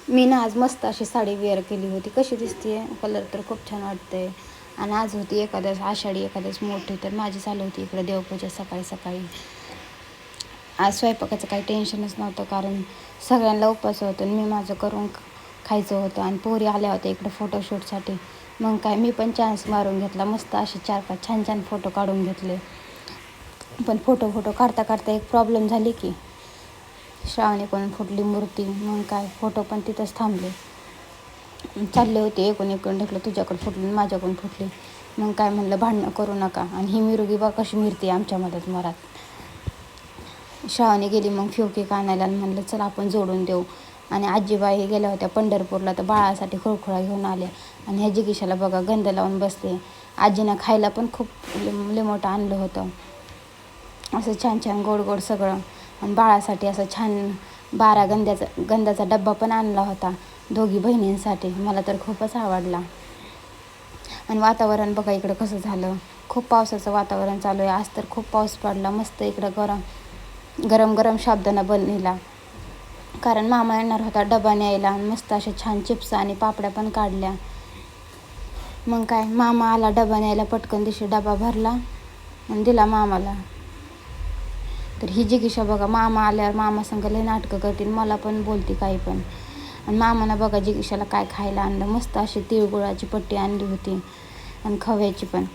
मी ना आज मस्त अशी साडी वेअर केली होती. कशी दिसते, कलर तर खूप छान वाटतंय. आणि आज होती एकादश, आषाढी एकादश मोठी, तर माझी चालू होती इकडे देवपूजा सकाळी सकाळी. आज स्वयंपाकाचं काही टेन्शनच नव्हतं, कारण सगळ्यांना उपवास होतं आणि मी माझं करून खायचं होतं. आणि पोरी आल्या होत्या इकडं फोटोशूटसाठी. मग काय मी पण चान्स मारून घेतला, मस्त असे 4-5 छान छान फोटो काढून घेतले. पण फोटो काढता काढता एक प्रॉब्लेम झाली की श्रावणी पण फुटली मूर्ती. मग काय फोटो पण तिथंच थांबले. चालले होते एकूण ढकलं, तुझ्याकडे फुटली माझ्याकडून फुटली. मग काय म्हणलं, भांडणं करू नका. आणि ही मिरुगी बा कशी मिरते आमच्या मदत मरात. श्रावणी गेली मग फ्युकी आणायला आणि म्हणलं चला आपण जोडून देऊ. आणि आजीबाई गेल्या होत्या पंढरपूरला, तर बाळासाठी खुळखुळा घेऊन आल्या. आणि ह्या जिगीशाला बघा गंध लावून बसते. आजीनं खायला पण खूप मोठं आणलं होतं, असं छान छान गोड गोड सगळं. आणि बाळासाठी असं छान 12 गंधाचा डब्बा पण आणला होता दोघी बहिणींसाठी. मला तर खूपच आवडला. आणि वातावरण बघा इकडं कसं झालं, खूप पावसाचं वातावरण चालू आहे. आज तर खूप पाऊस पडला. मस्त इकडं गरम गरम साबुदाणा बनविला, कारण मामा येणार होता डबा न्यायला. मस्त असे छान चिप्स आणि पापड्या पण काढल्या. मग काय मामा आला डबा न्यायला, पटकन दिवशी डबा भरला आणि दिला मामाला. तर ही जिगीशा बघा मामा आल्यावर मामा संग लय नाटकं करतील, मला पण बोलती काही पण. आणि मामानं बघा जिगीशाला काय खायला आणलं, मस्त अशी तिळगुळाची पट्टी आणली होती आणि खव्याची पण.